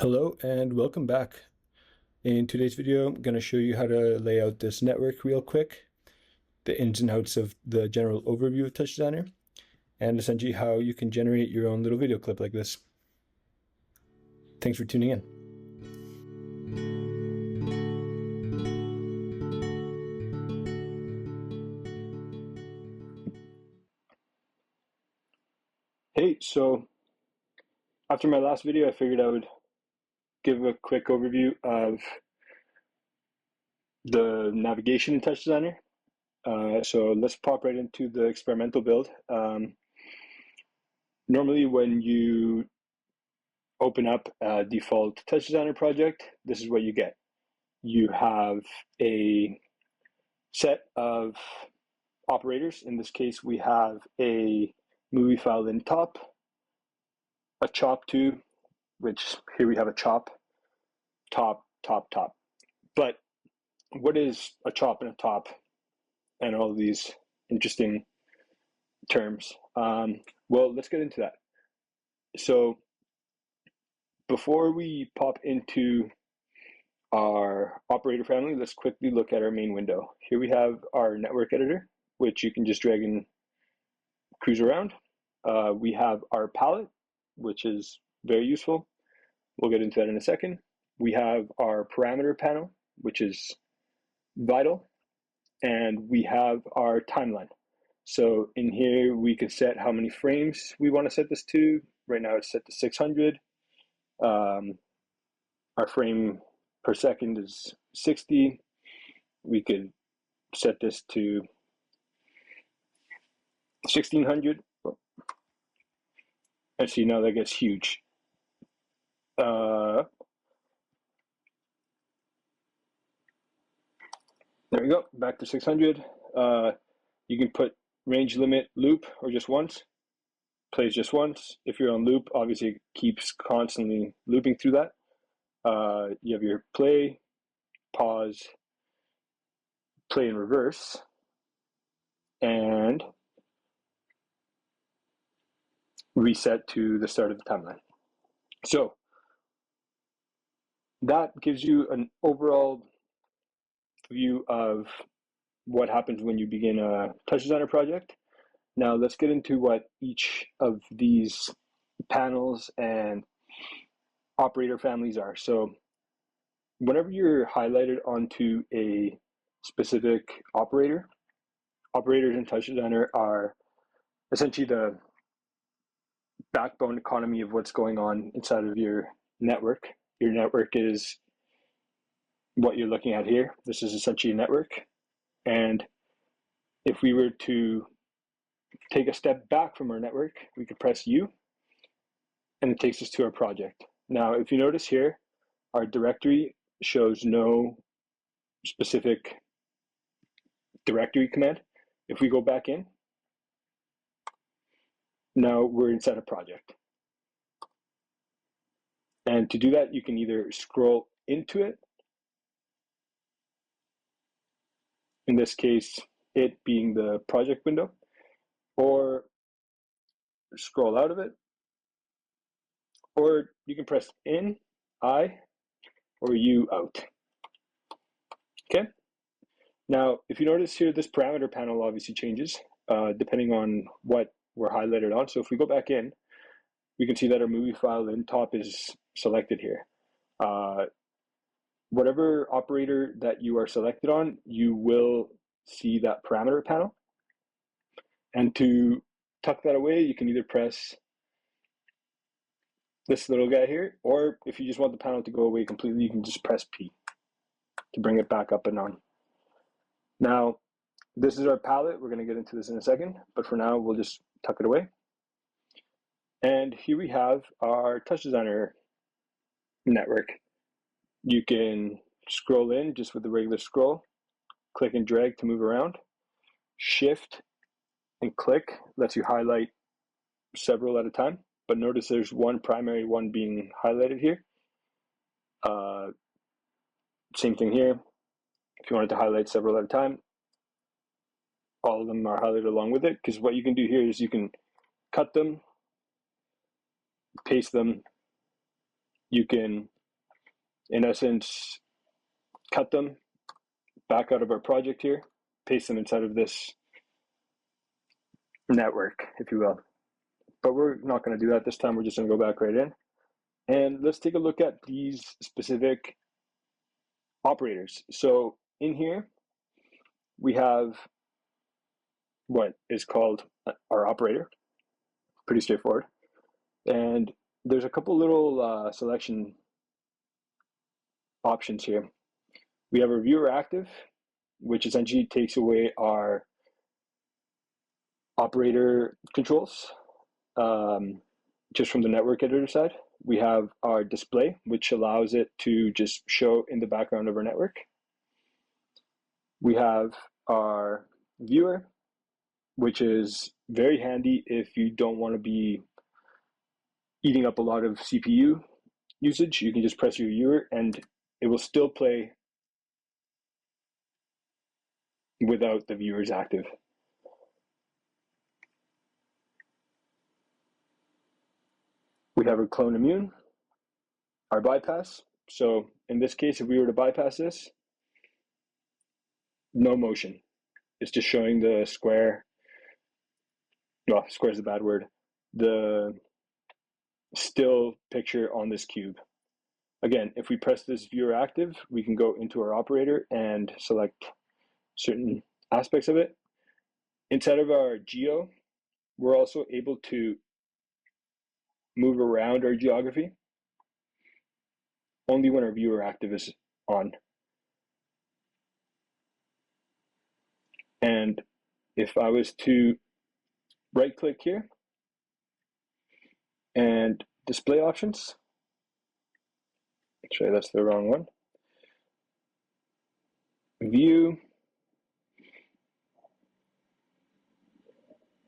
Hello and welcome back. In today's video, I'm going to show you how to lay out this network real quick, the ins and outs of the general overview of TouchDesigner, and essentially how you can generate your own little video clip like this. Thanks for tuning in. Hey, so after my last video, I figured I would give a quick overview of the navigation in TouchDesigner. So let's pop right into the experimental build. Normally when you open up a default TouchDesigner project, this is what you get. You have a set of operators. In this case, we have a movie file in top, a chop to, which here we have a chop, top, top, top. But what is a chop and a top and all of these interesting terms? Well, let's get into that. So before we pop into our operator family, let's quickly look at our main window. Here we have our network editor, which you can just drag and cruise around. We have our palette, which is very useful. We'll get into that in a second. We have our parameter panel, which is vital. And we have our timeline. So in here, we can set how many frames we want to set this to. Right now it's set to 600. Our frame per second is 60. We could set this to 1600. And see, now that gets huge. There we go, back to 600. You can put range limit loop or just once, plays just once. If you're on loop, obviously it keeps constantly looping through that. You have your play, pause, play in reverse, and reset to the start of the timeline. So that gives you an overall view of what happens when you begin a TouchDesigner project. Now let's get into what each of these panels and operator families are. So whenever you're highlighted onto a specific operator, operators in TouchDesigner are essentially the backbone economy of what's going on inside of your network. Your network is what you're looking at here. This is essentially a network. And if we were to take a step back from our network, we could press U, and it takes us to our project. Now, if you notice here, our directory shows no specific directory command. If we go back in, now we're inside a project. And to do that, you can either scroll into it, in this case, it being the project window, or scroll out of it, or you can press in, I, or U out. Okay. Now, if you notice here, this parameter panel obviously changes depending on what we're highlighted on. So if we go back in, we can see that our movie file in top is selected here. Whatever operator that you are selected on, you will see that parameter panel. And to tuck that away, you can either press this little guy here, or if you just want the panel to go away completely, you can just press P to bring it back up and on. Now, this is our palette. We're going to get into this in a second, but for now, we'll just tuck it away. And here we have our TouchDesigner network. You can scroll in just with the regular scroll, click and drag to move around. Shift and click lets you highlight several at a time, but notice there's one primary one being highlighted here. Same thing here. If you wanted to highlight several at a time, all of them are highlighted along with it, because what you can do here is you can cut them, paste them, you can, in essence, cut them back out of our project here, paste them inside of this network, if you will. But we're not going to do that this time. We're just going to go back right in. And let's take a look at these specific operators. So in here, we have what is called our operator. Pretty straightforward. And there's a couple little selection options here. We have our viewer active, which essentially takes away our operator controls just from the network editor side. We have our display, which allows it to just show in the background of our network. We have our viewer, which is very handy if you don't want to be eating up a lot of CPU usage. You can just press your viewer and it will still play without the viewers active. We have our clone immune, our bypass. So in this case, if we were to bypass this, no motion. It's just showing the square. Well, square is a bad word. The still picture on this cube. Again, if we press this viewer active, we can go into our operator and select certain aspects of it. Inside of our geo, we're also able to move around our geography only when our viewer active is on. And if I was to right click here and display options, actually that's the wrong one, view,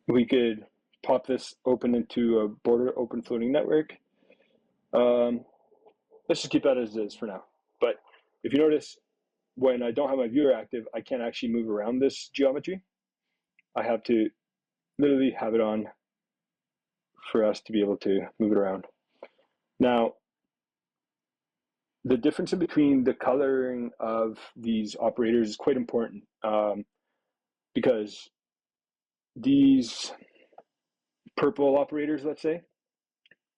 we could pop this open into a border open floating network. Let's just keep that as is for now. But if you notice, when I don't have my viewer active, I can't actually move around this geometry. I have to literally have it on for us to be able to move it around. Now, the difference in between the coloring of these operators is quite important because these purple operators, let's say,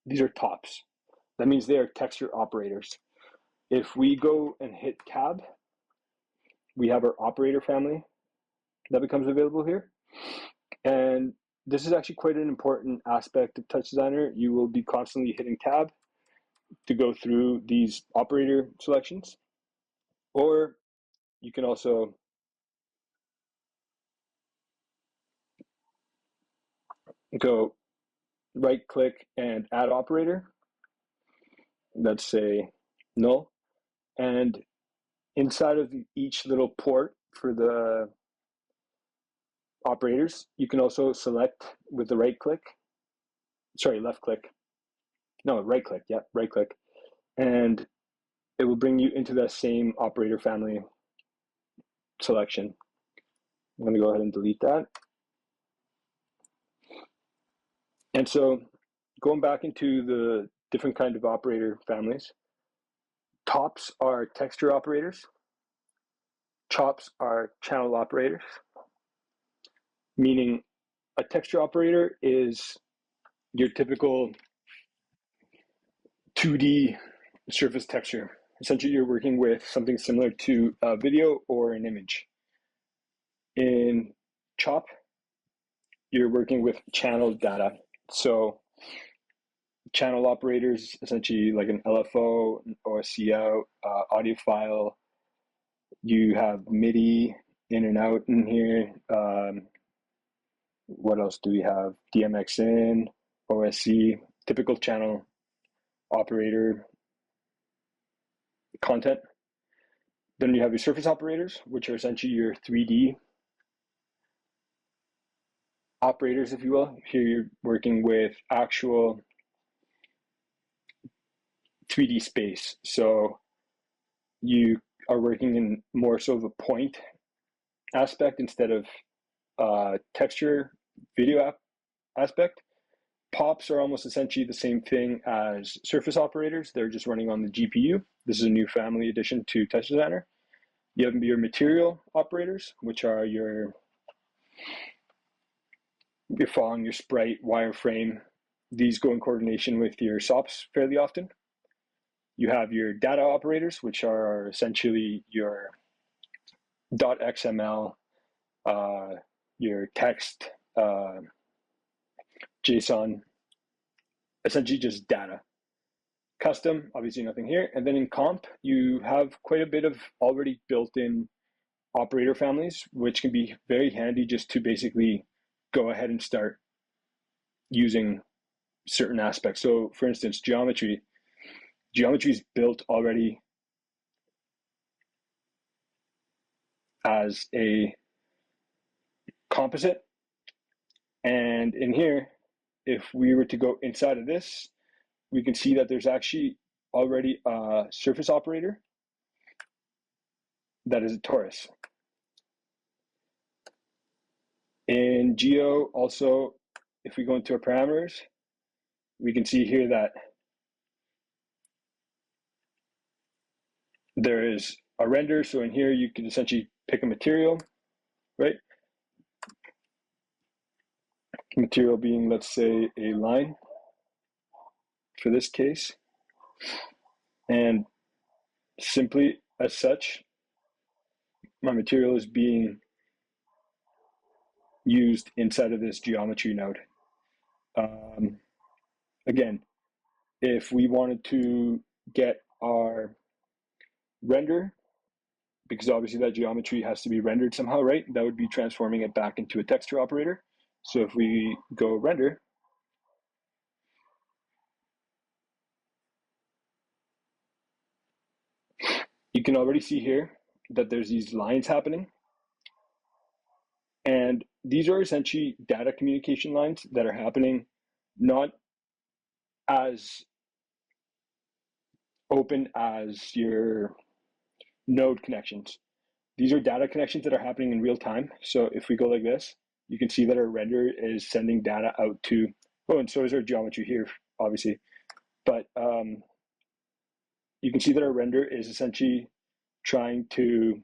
these are tops. That means they are texture operators. If we go and hit tab, we have our operator family that becomes available here. And this is actually quite an important aspect of TouchDesigner. You will be constantly hitting tab to go through these operator selections, or you can also go right click and add operator. Let's say null. And inside of each little port for the operators, you can also select with the right click, left click. No, right click, yeah, right click. And it will bring you into that same operator family selection. I'm going to go ahead and delete that. And so going back into the different kind of operator families, tops are texture operators, chops are channel operators, meaning a texture operator is your typical 2D surface texture. Essentially, you're working with something similar to a video or an image. In chop, you're working with channel data. So channel operators, essentially like an LFO or a CO, audio file. You have MIDI in and out in here. What else do we have? DMX in, OSC, typical channel operator content. Then you have your surface operators, which are essentially your 3D operators, if you will. Here you're working with actual 3D space. So you are working in more so of a point aspect instead of texture video aspect. Pops are almost essentially the same thing as surface operators. They're just running on the GPU. This is a new family addition to TouchDesigner. You have your material operators, which are your font, your sprite, wireframe. These go in coordination with your SOPs fairly often. You have your data operators, which are essentially your .xml, your text, JSON, essentially just data. Custom, obviously nothing here. And then in comp, you have quite a bit of already built-in operator families, which can be very handy just to basically go ahead and start using certain aspects. So for instance, geometry is built already as a composite. And in here, if we were to go inside of this, we can see that there's actually already a surface operator that is a torus. In geo, also, if we go into our parameters, we can see here that there is a render. So in here, you can essentially pick a material, right? Material being, let's say, a line for this case. And simply as such, my material is being used inside of this geometry node. Again, if we wanted to get our render, because obviously that geometry has to be rendered somehow, right? That would be transforming it back into a texture operator. So if we go render, you can already see here that there's these lines happening. And these are essentially data communication lines that are happening not as open as your node connections. These are data connections that are happening in real time. So if we go like this, you can see that our render is sending data out to, oh, and so is our geometry here, obviously. But you can see that our render is essentially trying to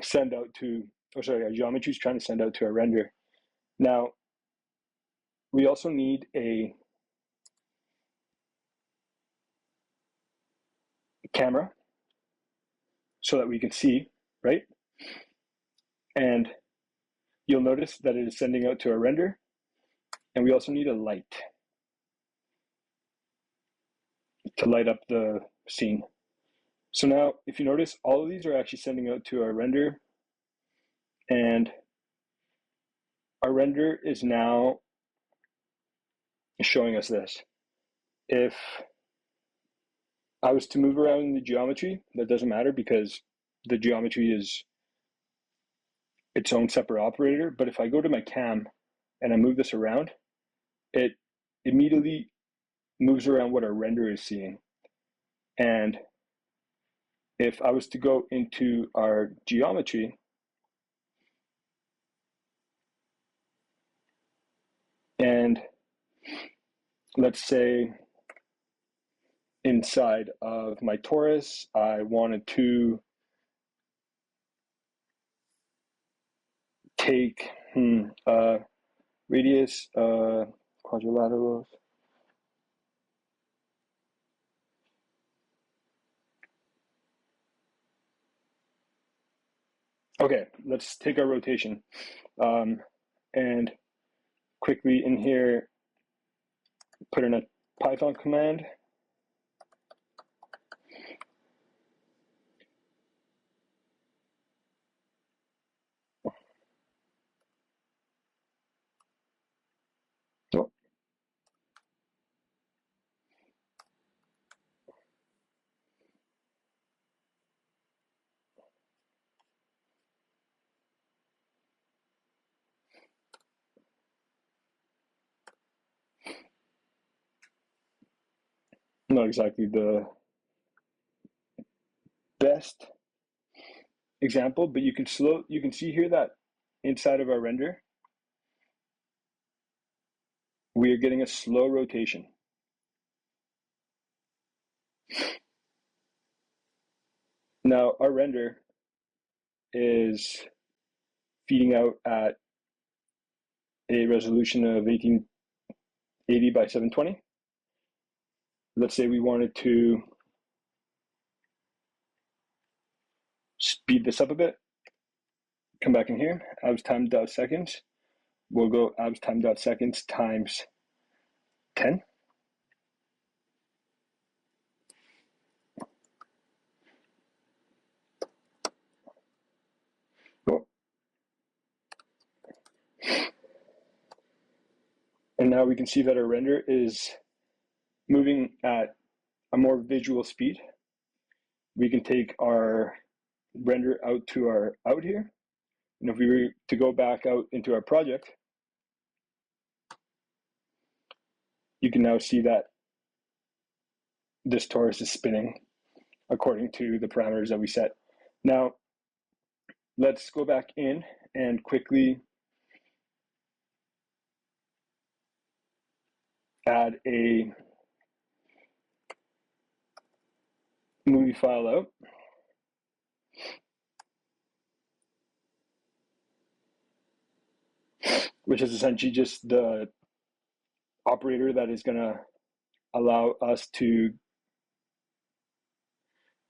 send out to, oh, sorry, our geometry is trying to send out to our render. Now, we also need a camera so that we can see, right? And you'll notice that it is sending out to our render. And we also need a light to light up the scene. So now, if you notice, all of these are actually sending out to our render. And our render is now showing us this. If I was to move around the geometry, that doesn't matter because the geometry is its own separate operator. But if I go to my cam and I move this around, it immediately moves around what our render is seeing. And if I was to go into our geometry and let's say inside of my torus, I wanted to take radius, quadrilaterals. Okay, let's take our rotation and quickly in here, put in a Python command. Oh. Not exactly the best example, but you can see here that inside of our render, we are getting a slow rotation. Now our render is feeding out at a resolution of 1880 by 720. Let's say we wanted to speed this up a bit. Come back in here, abs time.seconds. We'll go abs time.seconds times 10. Cool. And now we can see that our render is moving at a more visual speed. We can take our render out to our out here. And if we were to go back out into our project, you can now see that this torus is spinning according to the parameters that we set. Now, let's go back in and quickly add a movie file out. Which is essentially just the operator that is going to allow us to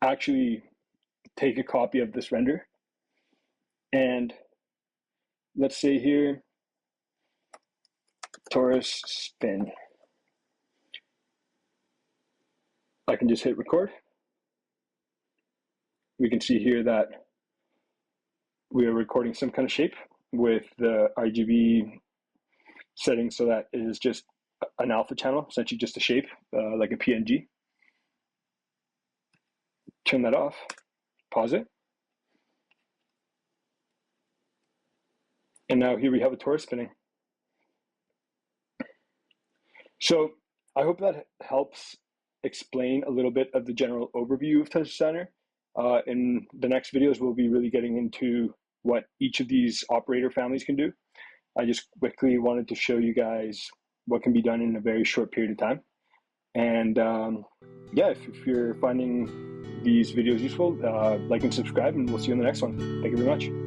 actually take a copy of this render. And let's say here, torus spin. I can just hit record. We can see here that we are recording some kind of shape with the RGB setting so that it is just an alpha channel, essentially just a shape, like a PNG. Turn that off, pause it. And now here we have a torus spinning. So I hope that helps explain a little bit of the general overview of TouchDesigner. In the next videos, we'll be really getting into what each of these operator families can do. I just quickly wanted to show you guys what can be done in a very short period of time. And yeah, if you're finding these videos useful, like and subscribe, and we'll see you in the next one. Thank you very much.